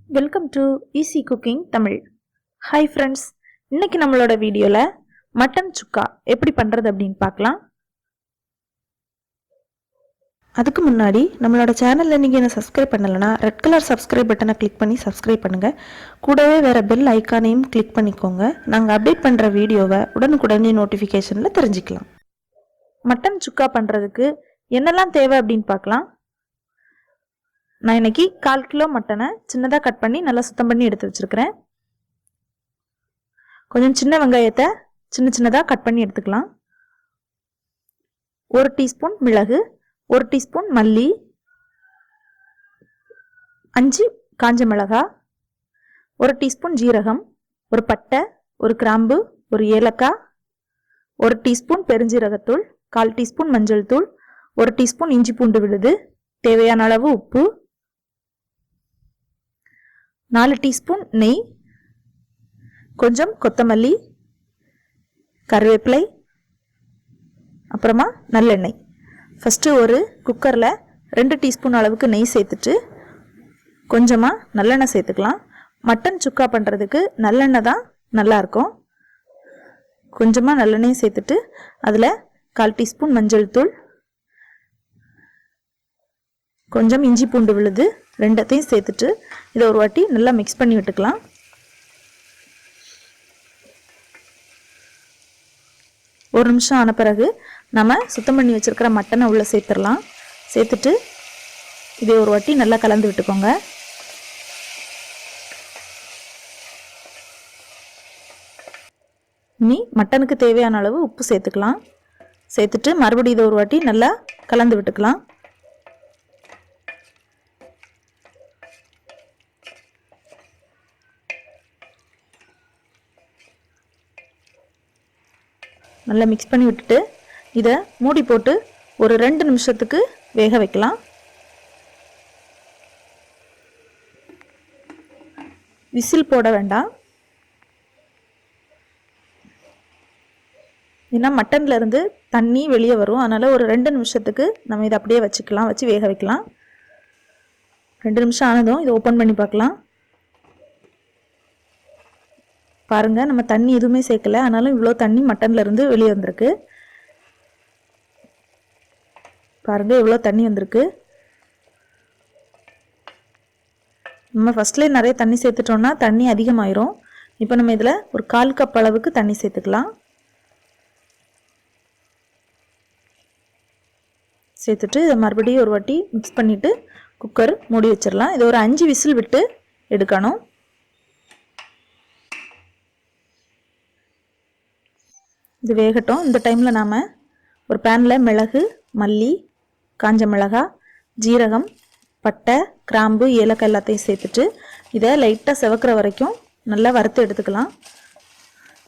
Welcome to easy cooking Tamil. Hi friends, இன்னைக்கு நம்மளோட வீடியோவில் மட்டன் சுக்கா எப்படி பண்ணுறது அப்படின்னு பார்க்கலாம். அதுக்கு முன்னாடி நம்மளோட சேனலில் நீங்கள் என்ன சப்ஸ்கிரைப் பண்ணலைன்னா ரெட் கலர் சப்ஸ்கிரைப் பட்டனை கிளிக் பண்ணி சப்ஸ்கிரைப் பண்ணுங்கள். கூடவே வேறு பெல் ஐக்கானையும் கிளிக் பண்ணிக்கோங்க. நாங்கள் அப்டேட் பண்ணுற வீடியோவை உடனுக்குடனே நோட்டிஃபிகேஷனில் தெரிஞ்சுக்கலாம். மட்டன் சுக்கா பண்ணுறதுக்கு என்னெல்லாம் தேவை அப்படின்னு பார்க்கலாம். நான் இன்னைக்கு 1/4 கிலோ மட்டனை சின்னதாக கட் பண்ணி நல்லா சுத்தம் பண்ணி எடுத்து வச்சிருக்கிறேன். கொஞ்சம் சின்ன வெங்காயத்தை சின்ன சின்னதாக கட் பண்ணி எடுத்துக்கலாம். 1 டீஸ்பூன் மிளகு, 1 டீஸ்பூன் மல்லி, 5 காஞ்ச மிளகாய், 1 டீஸ்பூன் ஜீரகம், 1 பட்டை, 1 கிராம்பு, 1 ஏலக்காய், 1 டீஸ்பூன் பெருஞ்சீரகத்தூள், 1/4 டீஸ்பூன் மஞ்சள் தூள், 1 டீஸ்பூன் இஞ்சி பூண்டு விழுது, தேவையான அளவு உப்பு, 4 டீஸ்பூன் நெய், கொஞ்சம் கொத்தமல்லி, கருவேப்பிலை, அப்புறமா நல்லெண்ணெய். ஃபஸ்ட்டு ஒரு குக்கரில் 2 டீஸ்பூன் அளவுக்கு நெய் சேர்த்துட்டு கொஞ்சமாக நல்லெண்ணெய் சேர்த்துக்கலாம். மட்டன் சுக்கா பண்ணுறதுக்கு நல்லெண்ணெய் தான் நல்லாயிருக்கும். கொஞ்சமாக நல்லெண்ணெய் சேர்த்துட்டு அதில் 1/4 டீஸ்பூன் மஞ்சள் தூள், கொஞ்சம் இஞ்சி பூண்டு விழுது ரெண்டத்தையும் சேர்த்துட்டு இதை ஒரு வாட்டி நல்லா மிக்ஸ் பண்ணி விட்டுக்கலாம். ஒரு நிமிஷம் ஆன பிறகு நம்ம சுத்தம் பண்ணி வச்சிருக்கிற மட்டனை உள்ளே சேர்த்துடலாம். சேர்த்துட்டு இதை ஒரு வாட்டி நல்லா கலந்து விட்டுக்கோங்க. இனி மட்டனுக்கு தேவையான அளவு உப்பு சேர்த்துக்கலாம். சேர்த்துட்டு மறுபடியும் இதை ஒரு வாட்டி நல்லா கலந்து விட்டுக்கலாம். நல்லா மிக்ஸ் பண்ணி விட்டுட்டு இதை மூடி போட்டு ஒரு 2 நிமிஷத்துக்கு வேக வைக்கலாம். விசில் போட வேண்டாம். ஏன்னா மட்டன்ல இருந்து தண்ணி வெளியே வரும். அதனால ஒரு 2 நிமிஷத்துக்கு நம்ம இதை அப்படியே வச்சுக்கலாம், வச்சு வேக வைக்கலாம். 2 நிமிஷம் ஆனதும் இதை ஓப்பன் பண்ணி பார்க்கலாம். பாருங்க, நம்ம தண்ணி எதுவுமே சேர்க்கல, ஆனாலும் இவ்வளோ தண்ணி மட்டன்ல இருந்து வெளியே வந்திருக்கு. பாருங்க, இவ்வளோ தண்ணி வந்திருக்கு. நம்ம ஃபர்ஸ்ட்லேயே நிறைய தண்ணி சேர்த்துட்டோம்னா தண்ணி அதிகமாயிரும். இப்போ நம்ம இதில் ஒரு 1/4 கப் அளவுக்கு தண்ணி சேர்த்துக்கலாம். சேர்த்துட்டு இதை மறுபடியும் ஒரு வாட்டி மிக்ஸ் பண்ணிவிட்டு குக்கர் மூடி வச்சிடலாம். இதை ஒரு 5 விசில் விட்டு எடுக்கணும். இது வேகட்டும். இந்த டைமில் நாம் ஒரு பேனில் மிளகு, மல்லி, காஞ்ச மிளகாய், ஜீரகம், பட்டை, கிராம்பு, ஏலக்காய் எல்லாத்தையும் சேர்த்துட்டு இதை லைட்டாக செவக்கிற வரைக்கும் நல்லா வறுத்து எடுத்துக்கலாம்.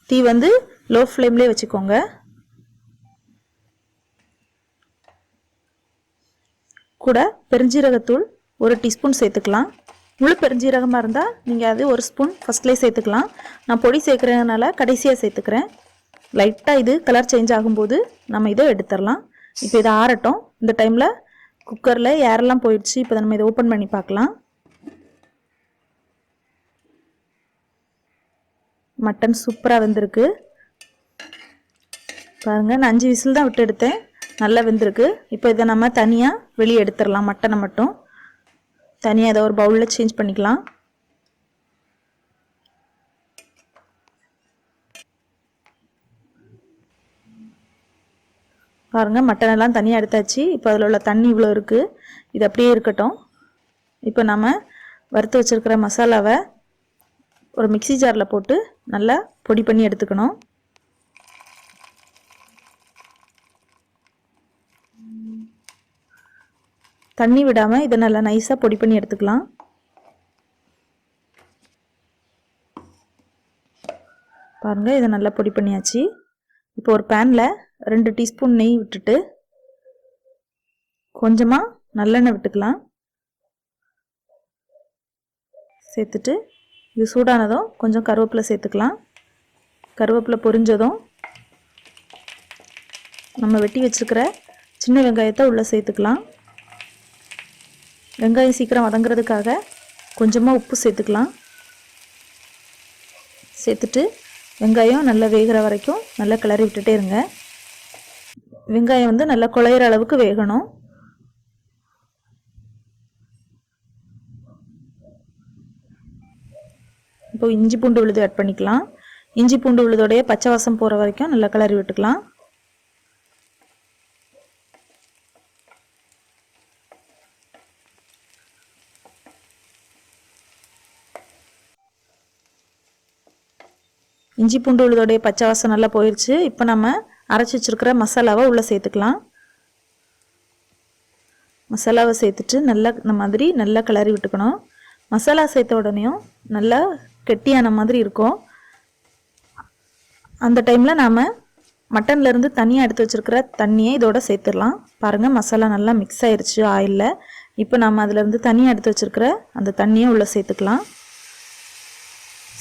தீ வந்து லோ ஃப்ளேம்லேயே வச்சுக்கோங்க. கூட பெருஞ்சீரகத்தூள் 1 டீஸ்பூன் சேர்த்துக்கலாம். முழு பெருஞ்சீரகமாக இருந்தால் நீங்கள் அது 1 ஸ்பூன் ஃபஸ்ட்லேயே சேர்த்துக்கலாம். நான் பொடி சேர்க்குறதுனால கடைசியாக சேர்த்துக்கிறேன். லைட்டாக இது கலர் சேஞ்ச் ஆகும்போது நம்ம இதை எடுத்துடலாம். இப்போ இதை ஆறட்டும். இந்த டைமில் குக்கரில் ஏரெல்லாம் போயிடுச்சு. இப்போ நம்ம இதை ஓப்பன் பண்ணி பார்க்கலாம். மட்டன் சூப்பராக வெந்திருக்கு. பாருங்கள், நான் 5 விசில் தான் விட்டு எடுத்தேன். நல்லா வெந்திருக்கு. இப்போ இதை நம்ம தனியாக வெளியே எடுத்துடலாம். மட்டனை மட்டும் தனியாக இதை ஒரு பவுலில் சேஞ்ச் பண்ணிக்கலாம். பாருங்கள், மட்டன் எல்லாம் தனியாக எடுத்தாச்சு. இப்போ அதில் உள்ள தண்ணி இவ்வளோ இருக்குது. இது அப்படியே இருக்கட்டும். இப்போ நம்ம வறுத்து வச்சுருக்கிற மசாலாவை ஒரு மிக்ஸி ஜாரில் போட்டு நல்லா பொடி பண்ணி எடுத்துக்கணும். தண்ணி விடாமல் இதை நல்லா நைஸாக பொடி பண்ணி எடுத்துக்கலாம். பாருங்கள், இதை நல்லா பொடி பண்ணியாச்சு. இப்போ ஒரு பேனில் 2 டீஸ்பூன் நெய் விட்டுட்டு கொஞ்சமாக நல்லெண்ணெய் விட்டுக்கலாம். சேர்த்துட்டு இது சூடானதும் கொஞ்சம் கருவேப்பிலை சேர்த்துக்கலாம். கருவேப்பிலை பொரிஞ்சதும் நம்ம வெட்டி வச்சுருக்கிற சின்ன வெங்காயத்தை உள்ளே சேர்த்துக்கலாம். வெங்காயம் சீக்கிரம் வதங்கிறதுக்காக கொஞ்சமாக உப்பு சேர்த்துக்கலாம். சேர்த்துட்டு வெங்காயம் நல்லா வேகிற வரைக்கும் நல்லா கிளறி விட்டுட்டே இருங்க. வெங்காயம் வந்து நல்லா குழையிற அளவுக்கு வேகணும். இப்போ இஞ்சி பூண்டு விழுது ஆட் பண்ணிக்கலாம். இஞ்சி பூண்டு விழுதோடைய பச்சை வாசம் போகிற வரைக்கும் நல்லா கிளறி விட்டுக்கலாம். இஞ்சி பூண்டு விழுதோடைய பச்சை வாசம் நல்லா போயிடுச்சு. இப்போ நம்ம அரைச்சி வச்சிருக்கிற மசாலாவை உள்ளே சேர்த்துக்கலாம். மசாலாவை சேர்த்துட்டு நல்லா இந்த மாதிரி நல்லா கிளறி விட்டுக்கணும். மசாலா சேர்த்த உடனேயும் நல்லா கெட்டியான மாதிரி இருக்கும். அந்த டைமில் நாம் மட்டன்லேருந்து தனியாக எடுத்து வச்சுருக்கிற தண்ணியை இதோட சேர்த்துடலாம். பாருங்கள், மசாலா நல்லா மிக்ஸ் ஆயிடுச்சு ஆயிலில். இப்போ நாம் அதிலேருந்து தனியாக எடுத்து வச்சுருக்கிற அந்த தண்ணியை உள்ளே சேர்த்துக்கலாம்.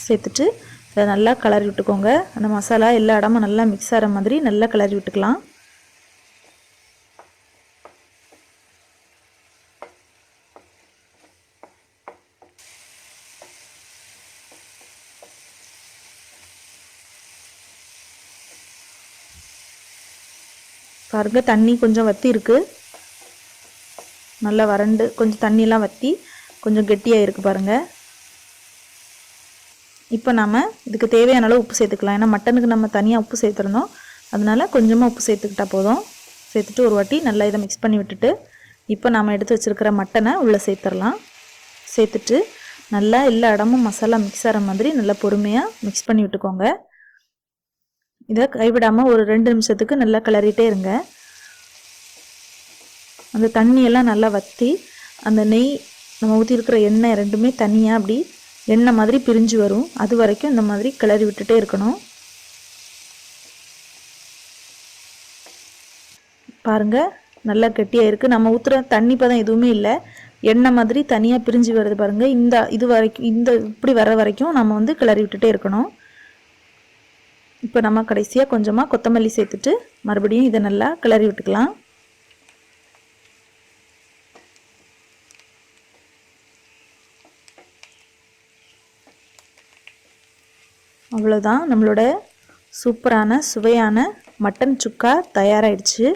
சேர்த்துட்டு அதை நல்லா கிளறி விட்டுக்கோங்க. அந்த மசாலா எல்லா இடமும் நல்லா மிக்ஸ் ஆகிற மாதிரி நல்லா கிளறி விட்டுக்கலாம். பாருங்க, தண்ணி கொஞ்சம் வற்றி இருக்குது. நல்லா வறண்டு கொஞ்சம் தண்ணியெலாம் வற்றி கொஞ்சம் கெட்டியாக இருக்குது பாருங்கள். இப்போ நாம் இதுக்கு தேவையான அளவு உப்பு சேர்த்துக்கலாம். ஏன்னா மட்டனுக்கு நம்ம தனியாக உப்பு சேர்த்துருந்தோம், அதனால் கொஞ்சமாக உப்பு சேர்த்துக்கிட்டால் போதும். சேர்த்துட்டு ஒரு வாட்டி நல்லா இதை மிக்ஸ் பண்ணி விட்டுட்டு இப்போ நாம் எடுத்து வச்சுருக்கிற மட்டனை உள்ளே சேர்த்துடலாம். சேர்த்துட்டு நல்லா எல்லா இடமும் மசாலா மிக்ஸ் ஆகிற மாதிரி நல்லா பொறுமையாக மிக்ஸ் பண்ணி விட்டுக்கோங்க. இதை கைவிடாமல் ஒரு 2 நிமிஷத்துக்கு நல்லா கிளறிட்டே இருங்க. அந்த தண்ணியெல்லாம் நல்லா வற்றி அந்த நெய் நம்ம ஊற்றிருக்கிற எண்ணெய் ரெண்டுமே தனியாக அப்படி எண்ணெய் மாதிரி பிரிஞ்சு வரும். அது வரைக்கும் இந்த மாதிரி கிளறி விட்டுட்டே இருக்கணும். பாருங்கள், நல்லா கெட்டியாக இருக்குது. நம்ம ஊற்றுற தண்ணி பதம் எதுவுமே இல்லை, எண்ணெய் மாதிரி தனியாக பிரிஞ்சு வருது பாருங்கள். இது வரைக்கும் இப்படி வர வரைக்கும் நம்ம வந்து கிளறி விட்டுட்டே இருக்கணும். இப்போ நம்ம கடைசியாக கொஞ்சமாக கொத்தமல்லி சேர்த்துட்டு மறுபடியும் இதை நல்லா கிளறி விட்டுக்கலாம். அவ்வளோதான், நம்மளோட சூப்பரான சுவையான மட்டன் சுக்கா தயாராகிடுச்சு.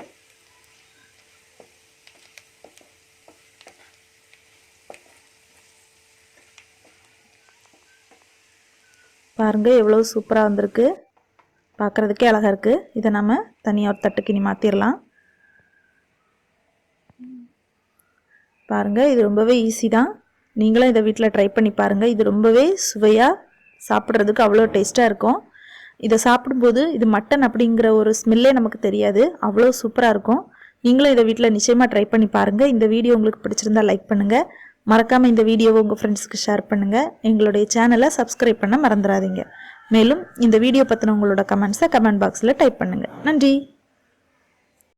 பாருங்கள், எவ்வளோ சூப்பராக வந்திருக்கு. பார்க்குறதுக்கே அழகாக இருக்குது. இதை நம்ம தனியாக ஒரு தட்டுக்கு இனி மாற்றிடலாம். பாருங்கள், இது ரொம்பவே ஈஸி தான். நீங்களும் இதை வீட்டில் ட்ரை பண்ணி பாருங்கள். இது ரொம்பவே சுவையாக சாப்பிட்றதுக்கு அவ்வளோ டேஸ்ட்டாக இருக்கும். இதை சாப்பிடும்போது இது மட்டன் அப்படிங்கிற ஒரு ஸ்மெல்லே நமக்கு தெரியாது, அவ்வளோ சூப்பராக இருக்கும். நீங்களும் இதை வீட்டில் நிச்சயமாக ட்ரை பண்ணி பாருங்கள். இந்த வீடியோ உங்களுக்கு பிடிச்சிருந்தா லைக் பண்ணுங்கள். மறக்காமல் இந்த வீடியோவை உங்கள் ஃப்ரெண்ட்ஸுக்கு ஷேர் பண்ணுங்கள். எங்களுடைய சேனலை சப்ஸ்கிரைப் பண்ண மறந்துடாதீங்க. மேலும் இந்த வீடியோ பற்றின உங்களோட கமெண்ட்ஸை கமெண்ட் பாக்ஸில் டைப் பண்ணுங்கள். நன்றி.